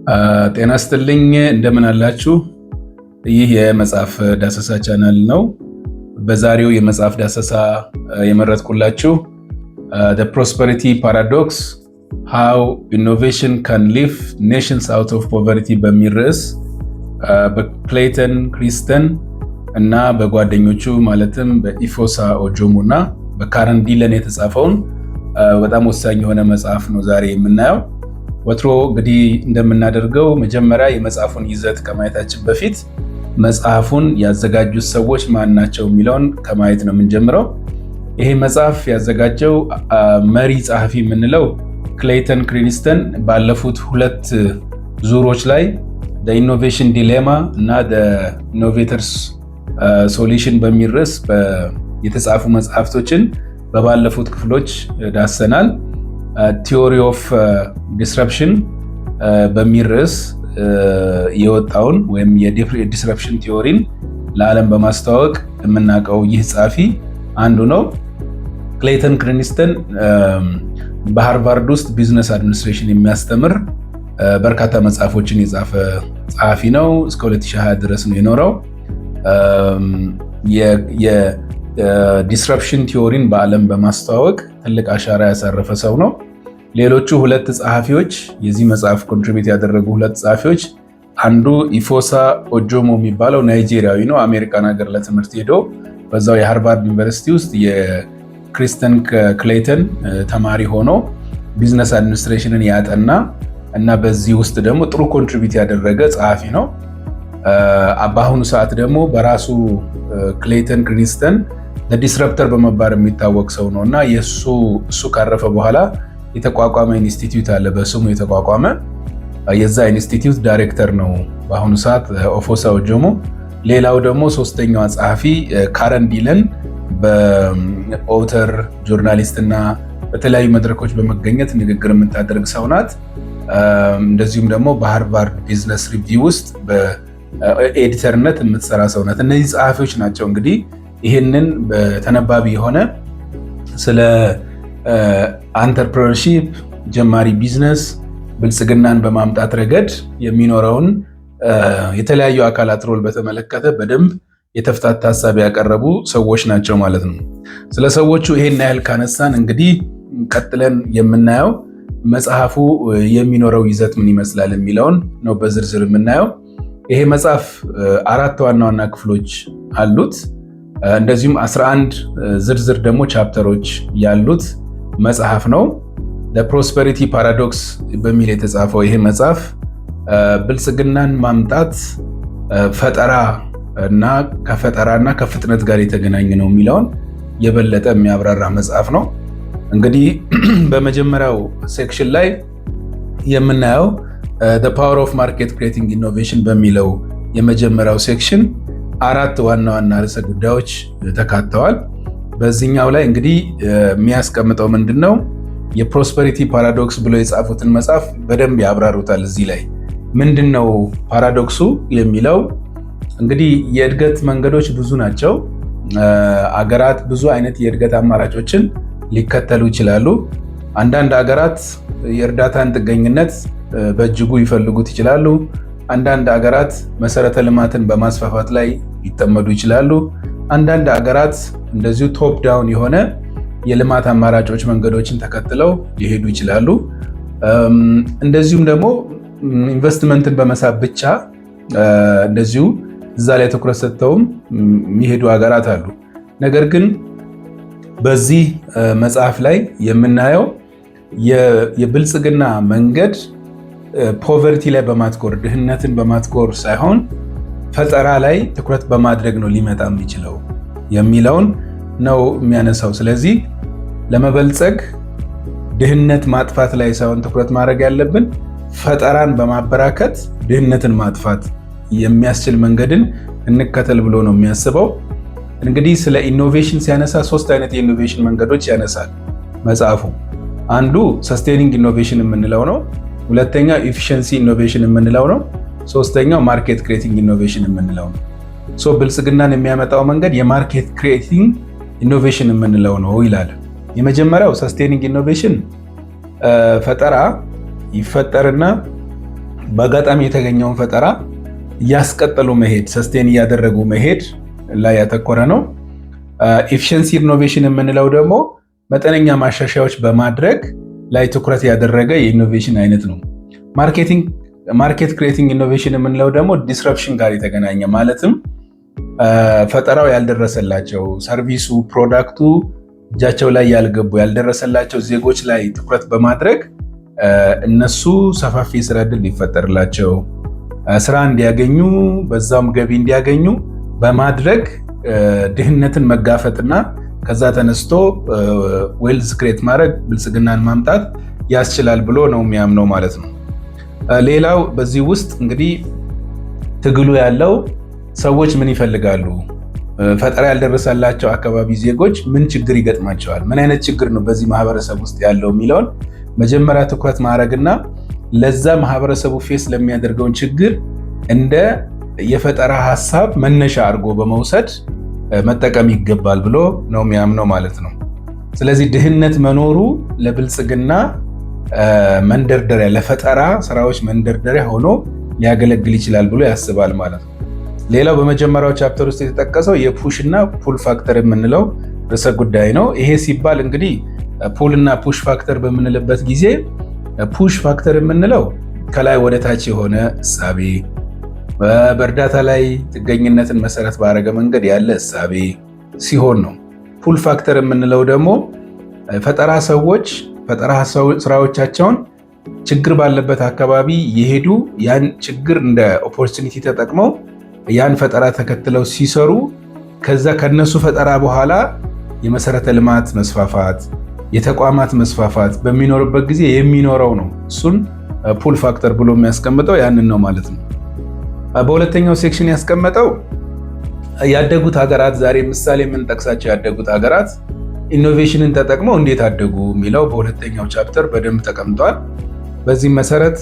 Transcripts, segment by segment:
ጤና ይስጥልኝ እንደምን አላችሁ? ይህ የመጽሐፍ ዳሰሳ ቻናል ነው። በዛሬው የመጽሐፍ ዳሰሳ የመረጥኩላችሁ The Prosperity Paradox: How Innovation Can Lift Nations Out of Poverty በሚል ርዕስ በክሌይተን ክሪስተን እና በጓደኞቹ ማለትም በኢፎሳ ኦጆሞ እና በካረን ዲለን የተጻፈውን በጣም ወሳኝ የሆነ መጽሐፍ ነው ዛሬ የምናየው። ወትሮ እንግዲህ እንደምናደርገው መጀመሪያ የመጽሐፉን ይዘት ከማየታችን በፊት መጽሐፉን ያዘጋጁት ሰዎች ማን ናቸው የሚለውን ከማየት ነው የምንጀምረው። ይሄ መጽሐፍ ያዘጋጀው መሪ ጸሐፊ የምንለው ክሌይተን ክሪስተን ባለፉት ሁለት ዙሮች ላይ The Innovation Dilemma እና The Innovator's Solution በሚል ርዕስ የተጻፉ መጽሐፍቶችን በባለፉት ክፍሎች ዳሰናል። ቲዮሪ ኦፍ ዲስረፕሽን በሚል ርዕስ የወጣውን ወይም የዲስረፕሽን ቲዮሪን ለዓለም በማስተዋወቅ የምናውቀው ይህ ጸሐፊ አንዱ ነው። ክሌይተን ክሪስተን በሃርቫርድ ውስጥ ቢዝነስ አድሚኒስትሬሽን የሚያስተምር በርካታ መጽሐፎችን የጻፈ ጸሐፊ ነው። እስከ 2020 ድረስ ነው የኖረው። የዲስረፕሽን ቲዮሪን በዓለም በማስተዋወቅ ትልቅ አሻራ ያሳረፈ ሰው ነው። ሌሎቹ ሁለት ጸሐፊዎች የዚህ መጽሐፍ ኮንትሪቢዩት ያደረጉ ሁለት ጸሐፊዎች አንዱ ኢፎሳ ኦጆሞ የሚባለው ናይጄሪያዊ ነው። አሜሪካን ሀገር ለትምህርት ሄዶ በዛው የሃርቫርድ ዩኒቨርሲቲ ውስጥ የክሪስተን ክሌይተን ተማሪ ሆኖ ቢዝነስ አድሚኒስትሬሽንን ያጠና እና በዚህ ውስጥ ደግሞ ጥሩ ኮንትሪቢዩት ያደረገ ጸሐፊ ነው። በአሁኑ ሰዓት ደግሞ በራሱ ክሌይተን ክሪስተን ዲስረፕተር በመባል የሚታወቅ ሰው ነው እና እሱ ካረፈ በኋላ የተቋቋመ ኢንስቲትዩት አለ፣ በስሙ የተቋቋመ የዛ ኢንስቲትዩት ዳይሬክተር ነው በአሁኑ ሰዓት ኢፎሳ ኦጆሞ። ሌላው ደግሞ ሶስተኛዋ ጸሐፊ ካረን ዲለን በኦተር ጆርናሊስት እና በተለያዩ መድረኮች በመገኘት ንግግር የምታደርግ ሰው ናት። እንደዚሁም ደግሞ በሃርቫርድ ቢዝነስ ሪቪው ውስጥ በኤዲተርነት የምትሰራ ሰው ናት። እነዚህ ጸሐፊዎች ናቸው እንግዲህ ይህንን በተነባቢ የሆነ ስለ አንተርፕረነርሺፕ፣ ጀማሪ ቢዝነስ፣ ብልጽግናን በማምጣት ረገድ የሚኖረውን የተለያዩ አካላት ሮል በተመለከተ በደንብ የተፍታታ ሀሳብ ያቀረቡ ሰዎች ናቸው ማለት ነው። ስለ ሰዎቹ ይሄን ያህል ካነሳን እንግዲህ ቀጥለን የምናየው መጽሐፉ የሚኖረው ይዘት ምን ይመስላል የሚለውን ነው በዝርዝር የምናየው። ይሄ መጽሐፍ 4 ዋና ዋና ክፍሎች አሉት። እንደዚሁም 11 ዝርዝር ደግሞ ቻፕተሮች ያሉት መጽሐፍ ነው። ለፕሮስፐሪቲ ፓራዶክስ በሚል የተጻፈው ይሄ መጽሐፍ ብልጽግናን ማምጣት ፈጠራ እና ከፍጥነት ጋር የተገናኘ ነው የሚለውን የበለጠ የሚያብራራ መጽሐፍ ነው። እንግዲህ በመጀመሪያው ሴክሽን ላይ የምናየው The Power of Market Creating Innovation በሚለው የመጀመሪያው ሴክሽን 4 ዋና ዋና ርዕሰ ጉዳዮች ተካተዋል። በዚህኛው ላይ እንግዲህ የሚያስቀምጠው ምንድነው የፕሮስፐሪቲ ፓራዶክስ ብሎ የጻፉትን መጽሐፍ በደንብ ያብራሩታል። እዚህ ላይ ምንድነው ፓራዶክሱ የሚለው እንግዲህ የእድገት መንገዶች ብዙ ናቸው። አገራት ብዙ አይነት የእድገት አማራጮችን ሊከተሉ ይችላሉ። አንዳንድ አገራት የእርዳታን ጥገኝነት በእጅጉ ይፈልጉት ይችላሉ። አንዳንድ አገራት መሰረተ ልማትን በማስፋፋት ላይ ሊጠመዱ ይችላሉ። አንዳንድ አገራት እንደዚሁ ቶፕ ዳውን የሆነ የልማት አማራጮች መንገዶችን ተከትለው ሊሄዱ ይችላሉ። እንደዚሁም ደግሞ ኢንቨስትመንትን በመሳብ ብቻ እንደዚሁ እዛ ላይ ትኩረት ሰጥተውም የሚሄዱ ሀገራት አሉ። ነገር ግን በዚህ መጽሐፍ ላይ የምናየው የብልጽግና መንገድ ፖቨርቲ ላይ በማትኮር ድህነትን በማትኮር ሳይሆን ፈጠራ ላይ ትኩረት በማድረግ ነው ሊመጣ የሚችለው የሚለውን ነው የሚያነሳው። ስለዚህ ለመበልጸግ ድህነት ማጥፋት ላይ ሳይሆን ትኩረት ማድረግ ያለብን ፈጠራን በማበራከት ድህነትን ማጥፋት የሚያስችል መንገድን እንከተል ብሎ ነው የሚያስበው። እንግዲህ ስለ ኢኖቬሽን ሲያነሳ 3 አይነት የኢኖቬሽን መንገዶች ያነሳል መጽሐፉ። አንዱ ሰስቴኒንግ ኢኖቬሽን የምንለው ነው። ሁለተኛው ኢፊሽንሲ ኢኖቬሽን የምንለው ነው። ሶስተኛው ማርኬት ክሬቲንግ ኢኖቬሽን የምንለው ነው። ብልጽግናን የሚያመጣው መንገድ የማርኬት ክሬቲንግ ኢኖቬሽን የምንለው ነው ይላል። የመጀመሪያው ሰስቴኒንግ ኢኖቬሽን ፈጠራ ይፈጠርና በአጋጣሚ የተገኘውን ፈጠራ እያስቀጠሉ መሄድ፣ ሰስቴን እያደረጉ መሄድ ላይ ያተኮረ ነው። ኤፊሽንሲ ኢኖቬሽን የምንለው ደግሞ መጠነኛ ማሻሻያዎች በማድረግ ላይ ትኩረት ያደረገ የኢኖቬሽን አይነት ነው። ማርኬት ክሬቲንግ ኢኖቬሽን የምንለው ደግሞ ዲስረፕሽን ጋር የተገናኘ ማለትም ፈጠራው ያልደረሰላቸው፣ ሰርቪሱ፣ ፕሮዳክቱ እጃቸው ላይ ያልገቡ ያልደረሰላቸው ዜጎች ላይ ትኩረት በማድረግ እነሱ ሰፋፊ ስራ ዕድል ሊፈጠርላቸው፣ ስራ እንዲያገኙ፣ በዛም ገቢ እንዲያገኙ በማድረግ ድህነትን መጋፈጥና ከዛ ተነስቶ ዌልዝ ክሬት ማድረግ ብልጽግናን ማምጣት ያስችላል ብሎ ነው የሚያምነው ማለት ነው። ሌላው በዚህ ውስጥ እንግዲህ ትግሉ ያለው ሰዎች ምን ይፈልጋሉ፣ ፈጠራ ያልደረሰላቸው አካባቢ ዜጎች ምን ችግር ይገጥማቸዋል፣ ምን አይነት ችግር ነው በዚህ ማህበረሰብ ውስጥ ያለው የሚለውን መጀመሪያ ትኩረት ማድረግና ለዛ ማህበረሰቡ ፌስ ለሚያደርገውን ችግር እንደ የፈጠራ ሀሳብ መነሻ አድርጎ በመውሰድ መጠቀም ይገባል ብሎ ነው የሚያምነው ማለት ነው። ስለዚህ ድህነት መኖሩ ለብልጽግና መንደርደሪያ፣ ለፈጠራ ስራዎች መንደርደሪያ ሆኖ ሊያገለግል ይችላል ብሎ ያስባል ማለት ነው። ሌላው በመጀመሪያው ቻፕተር ውስጥ የተጠቀሰው የፑሽ እና ፑል ፋክተር የምንለው ርዕሰ ጉዳይ ነው። ይሄ ሲባል እንግዲህ ፑል እና ፑሽ ፋክተር በምንልበት ጊዜ ፑሽ ፋክተር የምንለው ከላይ ወደ ታች የሆነ እሳቤ፣ በእርዳታ ላይ ጥገኝነትን መሰረት ባደረገ መንገድ ያለ እሳቤ ሲሆን ነው። ፑል ፋክተር የምንለው ደግሞ ፈጠራ ሰዎች ፈጠራ ስራዎቻቸውን ችግር ባለበት አካባቢ የሄዱ ያን ችግር እንደ ኦፖርቹኒቲ ተጠቅመው ያን ፈጠራ ተከትለው ሲሰሩ ከዛ ከነሱ ፈጠራ በኋላ የመሰረተ ልማት መስፋፋት፣ የተቋማት መስፋፋት በሚኖርበት ጊዜ የሚኖረው ነው። እሱን ፑል ፋክተር ብሎ የሚያስቀምጠው ያንን ነው ማለት ነው። በሁለተኛው ሴክሽን ያስቀመጠው ያደጉት ሀገራት፣ ዛሬ ምሳሌ የምንጠቅሳቸው ያደጉት ሀገራት ኢኖቬሽንን ተጠቅመው እንዴት አደጉ የሚለው በሁለተኛው ቻፕተር በደንብ ተቀምጧል። በዚህም መሰረት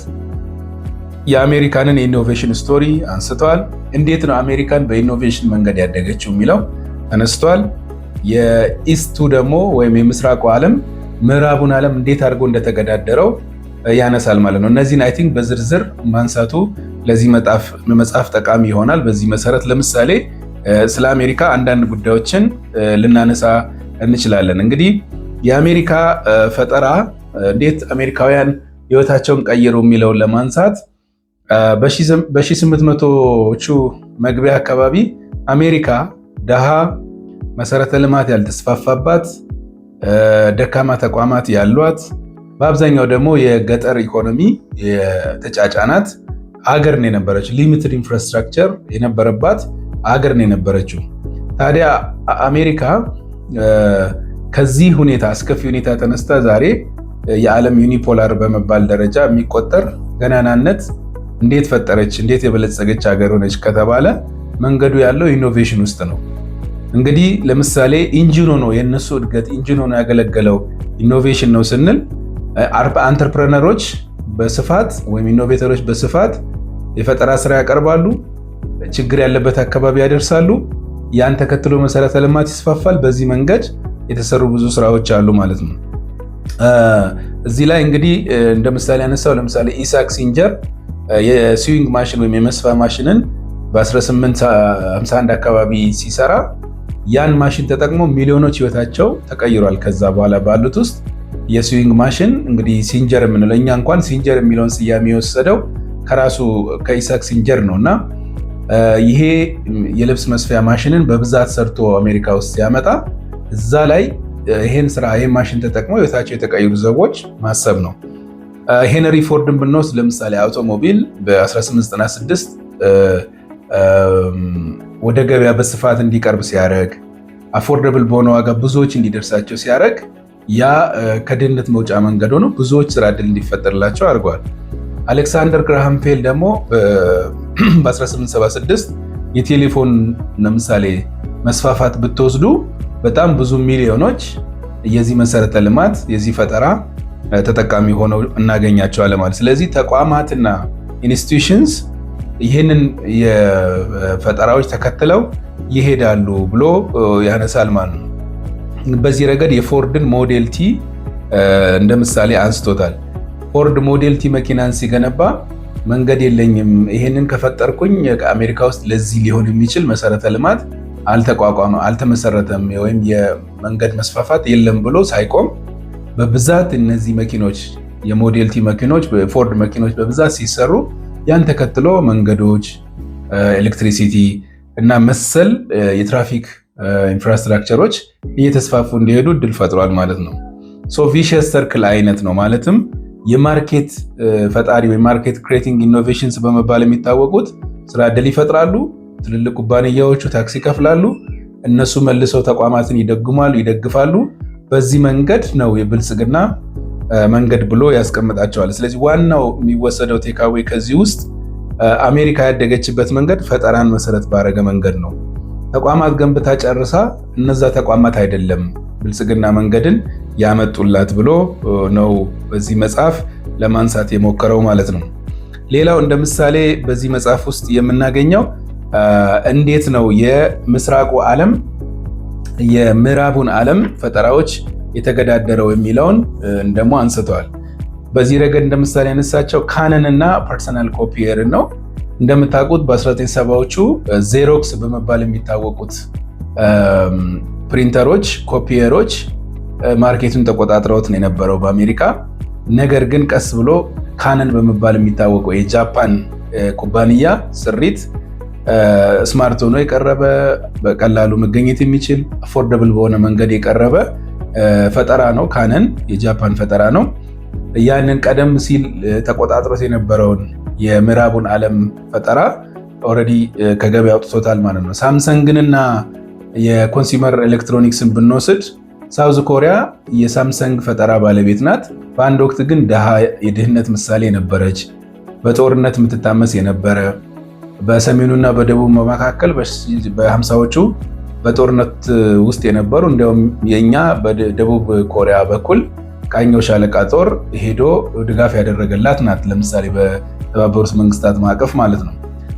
የአሜሪካንን የኢኖቬሽን ስቶሪ አንስተዋል። እንዴት ነው አሜሪካን በኢኖቬሽን መንገድ ያደገችው የሚለው ተነስቷል። የኢስቱ ደግሞ ወይም የምስራቁ ዓለም ምዕራቡን ዓለም እንዴት አድርጎ እንደተገዳደረው ያነሳል ማለት ነው። እነዚህን አይ ቲንክ በዝርዝር ማንሳቱ ለዚህ መጽሐፍ ጠቃሚ ይሆናል። በዚህ መሰረት ለምሳሌ ስለ አሜሪካ አንዳንድ ጉዳዮችን ልናነሳ እንችላለን። እንግዲህ የአሜሪካ ፈጠራ እንዴት አሜሪካውያን ህይወታቸውን ቀየሩ የሚለውን ለማንሳት በ1800ዎቹ መግቢያ አካባቢ አሜሪካ ደሃ፣ መሰረተ ልማት ያልተስፋፋባት፣ ደካማ ተቋማት ያሏት፣ በአብዛኛው ደግሞ የገጠር ኢኮኖሚ የተጫጫናት አገር ነው የነበረችው። ሊሚትድ ኢንፍራስትራክቸር የነበረባት አገር ነው የነበረችው። ታዲያ አሜሪካ ከዚህ ሁኔታ አስከፊ ሁኔታ ተነስታ ዛሬ የዓለም ዩኒፖላር በመባል ደረጃ የሚቆጠር ገናናነት እንዴት ፈጠረች፣ እንዴት የበለጸገች ሀገር ሆነች ከተባለ መንገዱ ያለው ኢኖቬሽን ውስጥ ነው። እንግዲህ ለምሳሌ ኢንጂን ሆኖ የነሱ እድገት ኢንጂን ሆኖ ያገለገለው ኢኖቬሽን ነው ስንል አንተርፕረነሮች በስፋት ወይም ኢኖቬተሮች በስፋት የፈጠራ ስራ ያቀርባሉ፣ ችግር ያለበት አካባቢ ያደርሳሉ፣ ያን ተከትሎ መሰረተ ልማት ይስፋፋል። በዚህ መንገድ የተሰሩ ብዙ ስራዎች አሉ ማለት ነው። እዚህ ላይ እንግዲህ እንደ ምሳሌ ያነሳው ለምሳሌ ኢሳክ ሲንጀር የስዊንግ ማሽን ወይም የመስፋ ማሽንን በ1851 አካባቢ ሲሰራ ያን ማሽን ተጠቅሞ ሚሊዮኖች ህይወታቸው ተቀይሯል። ከዛ በኋላ ባሉት ውስጥ የስዊንግ ማሽን እንግዲህ ሲንጀር የምንለው እኛ እንኳን ሲንጀር የሚለውን ስያሜ የወሰደው ከራሱ ከኢሳክ ሲንጀር ነው እና ይሄ የልብስ መስፊያ ማሽንን በብዛት ሰርቶ አሜሪካ ውስጥ ሲያመጣ እዛ ላይ ይሄን ማሽን ተጠቅመው ህይወታቸው የተቀየሩ ሰዎች ማሰብ ነው። ሄነሪ ፎርድን ብንወስድ ለምሳሌ አውቶሞቢል በ1896 ወደ ገበያ በስፋት እንዲቀርብ ሲያደርግ፣ አፎርደብል በሆነ ዋጋ ብዙዎች እንዲደርሳቸው ሲያደርግ ያ ከድህነት መውጫ መንገድ ሆኖ ብዙዎች ስራ ዕድል እንዲፈጠርላቸው አድርገዋል። አሌክሳንደር ግራሃም ፔል ደግሞ በ1876 የቴሌፎን ለምሳሌ መስፋፋት ብትወስዱ በጣም ብዙ ሚሊዮኖች የዚህ መሰረተ ልማት የዚህ ፈጠራ ተጠቃሚ ሆነው እናገኛቸዋለን ማለት። ስለዚህ ተቋማትና ኢንስቲትዩሽንስ ይህንን የፈጠራዎች ተከትለው ይሄዳሉ ብሎ ያነሳል ማለት ነው። በዚህ ረገድ የፎርድን ሞዴል ቲ እንደ ምሳሌ አንስቶታል። ፎርድ ሞዴል ቲ መኪናን ሲገነባ መንገድ የለኝም፣ ይሄንን ከፈጠርኩኝ ከአሜሪካ ውስጥ ለዚህ ሊሆን የሚችል መሰረተ ልማት አልተመሰረተም ወይም የመንገድ መስፋፋት የለም ብሎ ሳይቆም በብዛት እነዚህ መኪኖች የሞዴል ቲ መኪኖች ፎርድ መኪኖች በብዛት ሲሰሩ ያን ተከትሎ መንገዶች፣ ኤሌክትሪሲቲ እና መሰል የትራፊክ ኢንፍራስትራክቸሮች እየተስፋፉ እንዲሄዱ እድል ፈጥሯል ማለት ነው። ቪሸስ ሰርክል አይነት ነው። ማለትም የማርኬት ፈጣሪ ወይ ማርኬት ክሬቲንግ ኢኖቬሽንስ በመባል የሚታወቁት ስራ እድል ይፈጥራሉ። ትልልቅ ኩባንያዎቹ ታክስ ይከፍላሉ። እነሱ መልሰው ተቋማትን ይደግፋሉ። በዚህ መንገድ ነው የብልጽግና መንገድ ብሎ ያስቀምጣቸዋል። ስለዚህ ዋናው የሚወሰደው ቴካዌ ከዚህ ውስጥ አሜሪካ ያደገችበት መንገድ ፈጠራን መሰረት ባረገ መንገድ ነው። ተቋማት ገንብታ ጨርሳ እነዛ ተቋማት አይደለም ብልጽግና መንገድን ያመጡላት ብሎ ነው በዚህ መጽሐፍ ለማንሳት የሞከረው ማለት ነው። ሌላው እንደ ምሳሌ በዚህ መጽሐፍ ውስጥ የምናገኘው እንዴት ነው የምስራቁ ዓለም የምዕራቡን ዓለም ፈጠራዎች የተገዳደረው የሚለውን እንደሞ አንስተዋል። በዚህ ረገድ እንደ ምሳሌ ያነሳቸው ካነን እና ፐርሰናል ኮፒየርን ነው። እንደምታውቁት በ1970ዎቹ ዜሮክስ በመባል የሚታወቁት ፕሪንተሮች፣ ኮፒየሮች ማርኬቱን ተቆጣጥረውት ነው የነበረው በአሜሪካ። ነገር ግን ቀስ ብሎ ካነን በመባል የሚታወቀው የጃፓን ኩባንያ ስሪት ስማርት ሆኖ የቀረበ በቀላሉ መገኘት የሚችል አፎርደብል በሆነ መንገድ የቀረበ ፈጠራ ነው። ካነን የጃፓን ፈጠራ ነው። ያንን ቀደም ሲል ተቆጣጥሮት የነበረውን የምዕራቡን ዓለም ፈጠራ ኦልሬዲ ከገበያ አውጥቶታል ማለት ነው። ሳምሰንግንና የኮንሱመር ኤሌክትሮኒክስን ብንወስድ ሳውዝ ኮሪያ የሳምሰንግ ፈጠራ ባለቤት ናት። በአንድ ወቅት ግን የድህነት ምሳሌ የነበረች፣ በጦርነት የምትታመስ የነበረ፣ በሰሜኑና በደቡብ መካከል በ50ዎቹ በጦርነት ውስጥ የነበሩ እንዲያውም የኛ በደቡብ ኮሪያ በኩል ቃኘው ሻለቃ ጦር ሄዶ ድጋፍ ያደረገላት ናት። ለምሳሌ በተባበሩት መንግስታት ማዕቀፍ ማለት ነው።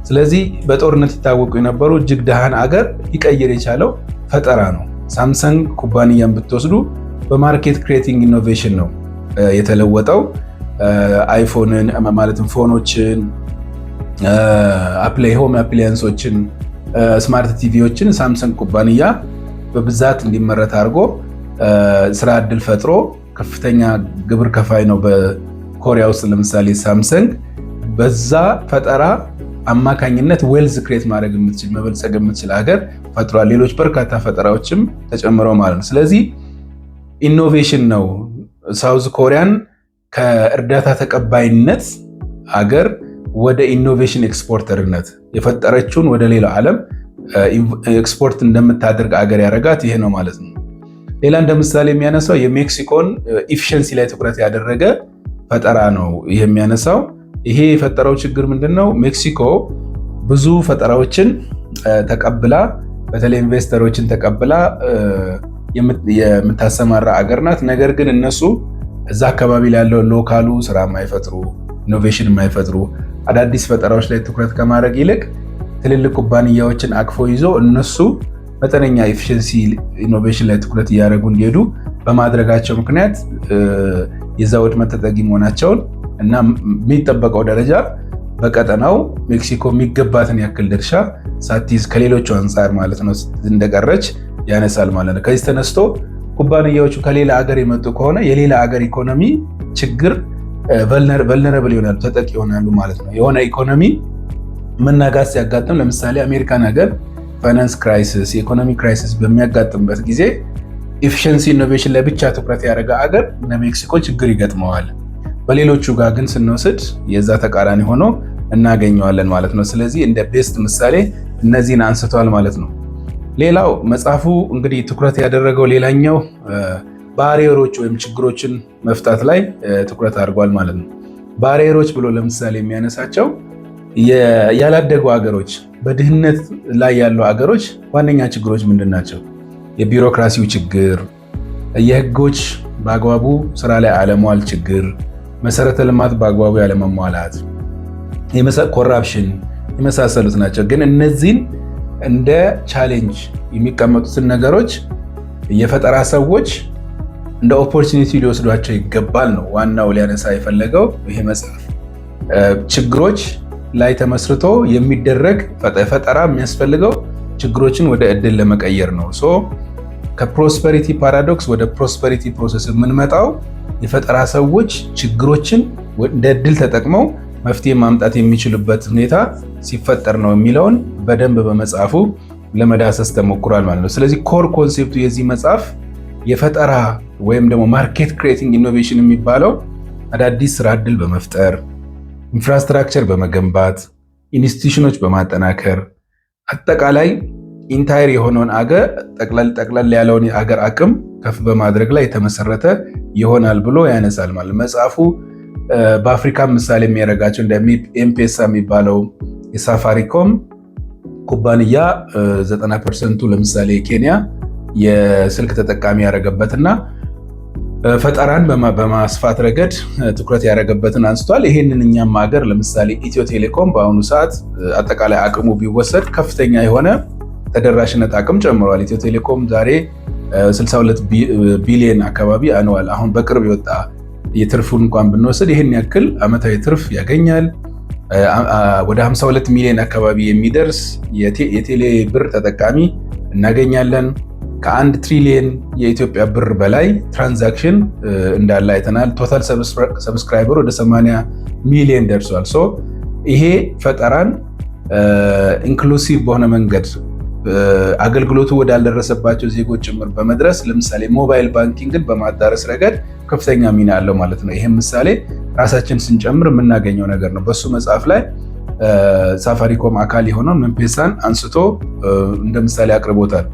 ስለዚህ በጦርነት ይታወቁ የነበሩ እጅግ ደሃን አገር ሊቀይር የቻለው ፈጠራ ነው። ሳምሰንግ ኩባንያን ብትወስዱ በማርኬት ክሬቲንግ ኢኖቬሽን ነው የተለወጠው። አይፎንን ማለትም ፎኖችን፣ ሆም አፕሊያንሶችን፣ ስማርት ቲቪዎችን ሳምሰንግ ኩባንያ በብዛት እንዲመረት አድርጎ ስራ እድል ፈጥሮ ከፍተኛ ግብር ከፋይ ነው በኮሪያ ውስጥ። ለምሳሌ ሳምሰንግ በዛ ፈጠራ አማካኝነት ዌልዝ ክሬት ማድረግ የምትችል መበልጸግ የምትችል ሀገር ፈጥሯል። ሌሎች በርካታ ፈጠራዎችም ተጨምረው ማለት ነው። ስለዚህ ኢኖቬሽን ነው ሳውዝ ኮሪያን ከእርዳታ ተቀባይነት ሀገር ወደ ኢኖቬሽን ኤክስፖርተርነት የፈጠረችውን ወደ ሌላው ዓለም ኤክስፖርት እንደምታደርግ ሀገር ያደረጋት ይሄ ነው ማለት ነው። ሌላ እንደ ምሳሌ የሚያነሳው የሜክሲኮን ኢፊሸንሲ ላይ ትኩረት ያደረገ ፈጠራ ነው ይሄ የሚያነሳው። ይሄ የፈጠረው ችግር ምንድነው? ሜክሲኮ ብዙ ፈጠራዎችን ተቀብላ በተለይ ኢንቨስተሮችን ተቀብላ የምታሰማራ አገር ናት። ነገር ግን እነሱ እዛ አካባቢ ላይ ያለው ሎካሉ ስራ የማይፈጥሩ ኢኖቬሽን የማይፈጥሩ አዳዲስ ፈጠራዎች ላይ ትኩረት ከማድረግ ይልቅ ትልልቅ ኩባንያዎችን አቅፎ ይዞ እነሱ መጠነኛ ኤፊሽንሲ ኢኖቬሽን ላይ ትኩረት እያደረጉ እንዲሄዱ በማድረጋቸው ምክንያት የዛ ውድመት ተጠቂ መሆናቸውን እና የሚጠበቀው ደረጃ በቀጠናው ሜክሲኮ የሚገባትን ያክል ድርሻ ሳትይዝ ከሌሎቹ አንጻር ማለት ነው እንደቀረች ያነሳል ማለት ነው። ከዚህ ተነስቶ ኩባንያዎቹ ከሌላ ሀገር የመጡ ከሆነ የሌላ ሀገር ኢኮኖሚ ችግር ቨልነረብል ይሆናሉ፣ ተጠቂ ይሆናሉ ማለት ነው። የሆነ ኢኮኖሚ መናጋት ሲያጋጥም ለምሳሌ አሜሪካን ሀገር ፋይናንስ ክራይሲስ፣ የኢኮኖሚ ክራይሲስ በሚያጋጥምበት ጊዜ ኤፊሽንሲ ኢኖቬሽን ላይ ብቻ ትኩረት ያደረገ ሀገር እነ ሜክሲኮ ችግር ይገጥመዋል። በሌሎቹ ጋር ግን ስንወስድ የዛ ተቃራኒ ሆኖ እናገኘዋለን ማለት ነው። ስለዚህ እንደ ቤስት ምሳሌ እነዚህን አንስቷል ማለት ነው። ሌላው መጽሐፉ እንግዲህ ትኩረት ያደረገው ሌላኛው ባሪየሮች ወይም ችግሮችን መፍታት ላይ ትኩረት አድርጓል ማለት ነው። ባሪየሮች ብሎ ለምሳሌ የሚያነሳቸው ያላደጉ ሀገሮች፣ በድህነት ላይ ያሉ ሀገሮች ዋነኛ ችግሮች ምንድን ናቸው? የቢሮክራሲው ችግር፣ የህጎች በአግባቡ ስራ ላይ አለመዋል ችግር፣ መሰረተ ልማት በአግባቡ ያለመሟላት፣ ኮራፕሽን የመሳሰሉት ናቸው። ግን እነዚህን እንደ ቻሌንጅ የሚቀመጡትን ነገሮች የፈጠራ ሰዎች እንደ ኦፖርቹኒቲ ሊወስዷቸው ይገባል ነው ዋናው ሊያነሳ የፈለገው ይሄ መጽሐፍ። ችግሮች ላይ ተመስርቶ የሚደረግ ፈጠራ የሚያስፈልገው ችግሮችን ወደ እድል ለመቀየር ነው። ከፕሮስፐሪቲ ፓራዶክስ ወደ ፕሮስፐሪቲ ፕሮሰስ የምንመጣው የፈጠራ ሰዎች ችግሮችን እንደ እድል ተጠቅመው መፍትሄ ማምጣት የሚችሉበት ሁኔታ ሲፈጠር ነው የሚለውን በደንብ በመጽሐፉ ለመዳሰስ ተሞክሯል ማለት ነው። ስለዚህ ኮር ኮንሴፕቱ የዚህ መጽሐፍ የፈጠራ ወይም ደግሞ ማርኬት ክሬቲንግ ኢኖቬሽን የሚባለው አዳዲስ ስራ እድል በመፍጠር ኢንፍራስትራክቸር በመገንባት ኢንስቲትዩሽኖች በማጠናከር አጠቃላይ ኢንታየር የሆነውን አገር ጠቅለል ያለውን የአገር አቅም ከፍ በማድረግ ላይ የተመሰረተ ይሆናል ብሎ ያነሳል ማለት መጽሐፉ። በአፍሪካ ምሳሌ የሚያደርጋቸው እንደ ኤምፔሳ የሚባለው የሳፋሪኮም ኩባንያ 90% ለምሳሌ ኬንያ የስልክ ተጠቃሚ ያደረገበትና ፈጠራን በማስፋት ረገድ ትኩረት ያደረገበትን አንስቷል። ይሄንን እኛም ሀገር ለምሳሌ ኢትዮ ቴሌኮም በአሁኑ ሰዓት አጠቃላይ አቅሙ ቢወሰድ ከፍተኛ የሆነ ተደራሽነት አቅም ጨምሯል። ኢትዮ ቴሌኮም ዛሬ 62 ቢሊዮን አካባቢ አኑዋል አሁን በቅርብ የወጣ የትርፉን እንኳን ብንወስድ ይህን ያክል ዓመታዊ ትርፍ ያገኛል። ወደ 52 ሚሊዮን አካባቢ የሚደርስ የቴሌ ብር ተጠቃሚ እናገኛለን። ከ1 ትሪሊየን የኢትዮጵያ ብር በላይ ትራንዛክሽን እንዳለ አይተናል። ቶታል ሰብስክራይበር ወደ 80 ሚሊዮን ደርሷል። ይሄ ፈጠራን ኢንክሉሲቭ በሆነ መንገድ አገልግሎቱ ወዳልደረሰባቸው ዜጎች ጭምር በመድረስ ለምሳሌ ሞባይል ባንኪንግን በማዳረስ ረገድ ከፍተኛ ሚና አለው ማለት ነው። ይሄም ምሳሌ ራሳችን ስንጨምር የምናገኘው ነገር ነው። በሱ መጽሐፍ ላይ ሳፋሪኮም አካል የሆነውን ኤምፔሳን አንስቶ እንደ ምሳሌ አቅርቦታል።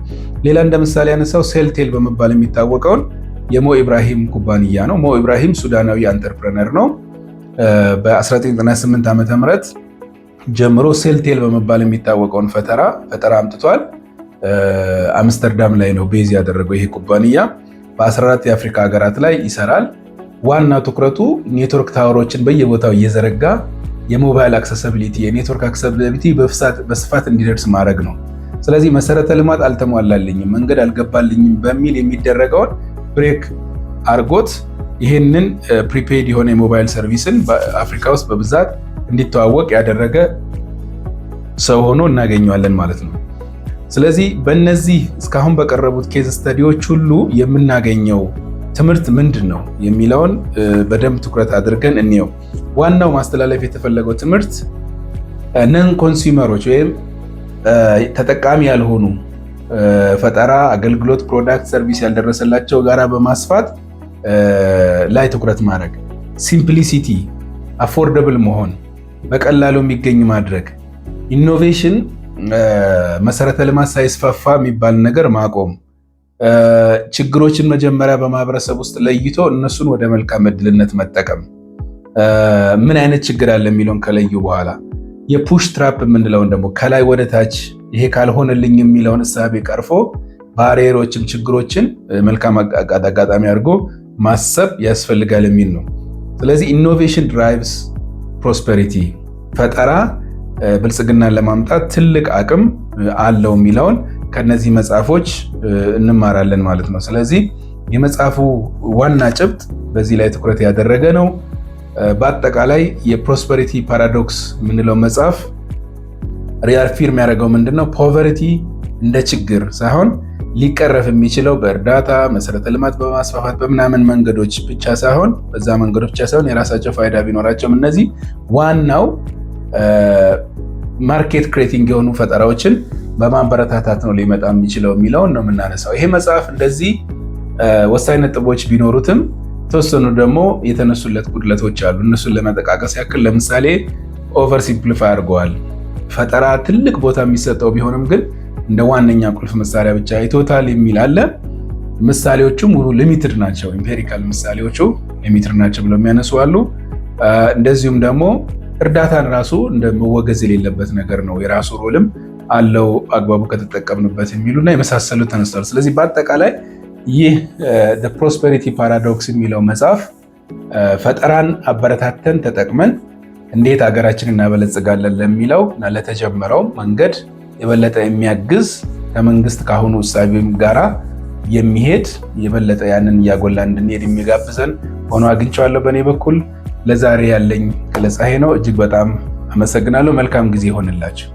ሌላ እንደ ምሳሌ ያነሳው ሴልቴል በመባል የሚታወቀውን የሞ ኢብራሂም ኩባንያ ነው። ሞ ኢብራሂም ሱዳናዊ አንተርፕረነር ነው። በ1998 ዓ.ም ጀምሮ ሴልቴል በመባል የሚታወቀውን ፈጠራ አምጥቷል። አምስተርዳም ላይ ነው ቤዝ ያደረገው ይሄ ኩባንያ። በ14 የአፍሪካ ሀገራት ላይ ይሰራል። ዋና ትኩረቱ ኔትወርክ ታወሮችን በየቦታው እየዘረጋ የሞባይል አክሰሲቢሊቲ የኔትወርክ አክሰሲቢሊቲ በስፋት እንዲደርስ ማድረግ ነው። ስለዚህ መሰረተ ልማት አልተሟላልኝም፣ መንገድ አልገባልኝም በሚል የሚደረገውን ብሬክ አርጎት ይህንን ፕሪፔድ የሆነ የሞባይል ሰርቪስን በአፍሪካ ውስጥ በብዛት እንዲተዋወቅ ያደረገ ሰው ሆኖ እናገኘዋለን ማለት ነው። ስለዚህ በእነዚህ እስካሁን በቀረቡት ኬዝ ስተዲዎች ሁሉ የምናገኘው ትምህርት ምንድን ነው የሚለውን በደንብ ትኩረት አድርገን እንየው። ዋናው ማስተላለፍ የተፈለገው ትምህርት ነን ኮንሱመሮች ወይም ተጠቃሚ ያልሆኑ ፈጠራ፣ አገልግሎት፣ ፕሮዳክት፣ ሰርቪስ ያልደረሰላቸው ጋራ በማስፋት ላይ ትኩረት ማድረግ፣ ሲምፕሊሲቲ፣ አፎርደብል መሆን፣ በቀላሉ የሚገኝ ማድረግ፣ ኢኖቬሽን መሰረተ ልማት ሳይስፋፋ የሚባል ነገር ማቆም፣ ችግሮችን መጀመሪያ በማህበረሰብ ውስጥ ለይቶ እነሱን ወደ መልካም ዕድልነት መጠቀም፣ ምን አይነት ችግር አለ የሚለውን ከለዩ በኋላ የፑሽ ትራፕ የምንለውን ደግሞ ከላይ ወደ ታች ይሄ ካልሆነልኝ የሚለውን እሳቤ ቀርፎ ባሪየሮችን፣ ችግሮችን መልካም አጋጣሚ አድርጎ ማሰብ ያስፈልጋል የሚል ነው። ስለዚህ ኢኖቬሽን ድራይቭስ ፕሮስፐሪቲ፣ ፈጠራ ብልጽግናን ለማምጣት ትልቅ አቅም አለው የሚለውን ከነዚህ መጽሐፎች እንማራለን ማለት ነው። ስለዚህ የመጽሐፉ ዋና ጭብጥ በዚህ ላይ ትኩረት ያደረገ ነው። በአጠቃላይ የፕሮስፐሪቲ ፓራዶክስ የምንለው መጽሐፍ ሪአፊርም ያደረገው ምንድነው? ፖቨርቲ እንደ ችግር ሳይሆን ሊቀረፍ የሚችለው በእርዳታ መሰረተ ልማት በማስፋፋት በምናምን መንገዶች ብቻ ሳይሆን በዛ መንገዶች ብቻ ሳይሆን የራሳቸው ፋይዳ ቢኖራቸውም እነዚህ ዋናው ማርኬት ክሬቲንግ የሆኑ ፈጠራዎችን በማበረታታት ነው ሊመጣ የሚችለው የሚለውን ነው የምናነሳው። ይሄ መጽሐፍ እንደዚህ ወሳኝ ነጥቦች ቢኖሩትም ተወሰኑ ደግሞ የተነሱለት ጉድለቶች አሉ። እነሱን ለመጠቃቀስ ያክል ለምሳሌ ኦቨር ሲምፕሊፋይ አድርገዋል። ፈጠራ ትልቅ ቦታ የሚሰጠው ቢሆንም ግን እንደ ዋነኛ ቁልፍ መሳሪያ ብቻ ይቶታል የሚል አለ። ምሳሌዎቹ ሙሉ ሊሚትድ ናቸው፣ ኢምፔሪካል ምሳሌዎቹ ሊሚትድ ናቸው ብለው የሚያነሱ አሉ። እንደዚሁም ደግሞ እርዳታን ራሱ እንደመወገዝ የሌለበት ነገር ነው፣ የራሱ ሮልም አለው አግባቡ ከተጠቀምንበት የሚሉና የመሳሰሉ ተነስተዋል። ስለዚህ በአጠቃላይ ይህ ፕሮስፐሪቲ ፓራዶክስ የሚለው መጽሐፍ ፈጠራን አበረታተን ተጠቅመን እንዴት ሀገራችንን እናበለጽጋለን ለሚለው እና ለተጀመረው መንገድ የበለጠ የሚያግዝ ከመንግስት ካሁኑ እሳቤም ጋራ የሚሄድ የበለጠ ያንን እያጎላ እንድንሄድ የሚጋብዘን ሆኖ አግኝቼዋለሁ። በእኔ በኩል ለዛሬ ያለኝ ገለጻ ይሄ ነው። እጅግ በጣም አመሰግናለሁ። መልካም ጊዜ ይሆንላችሁ።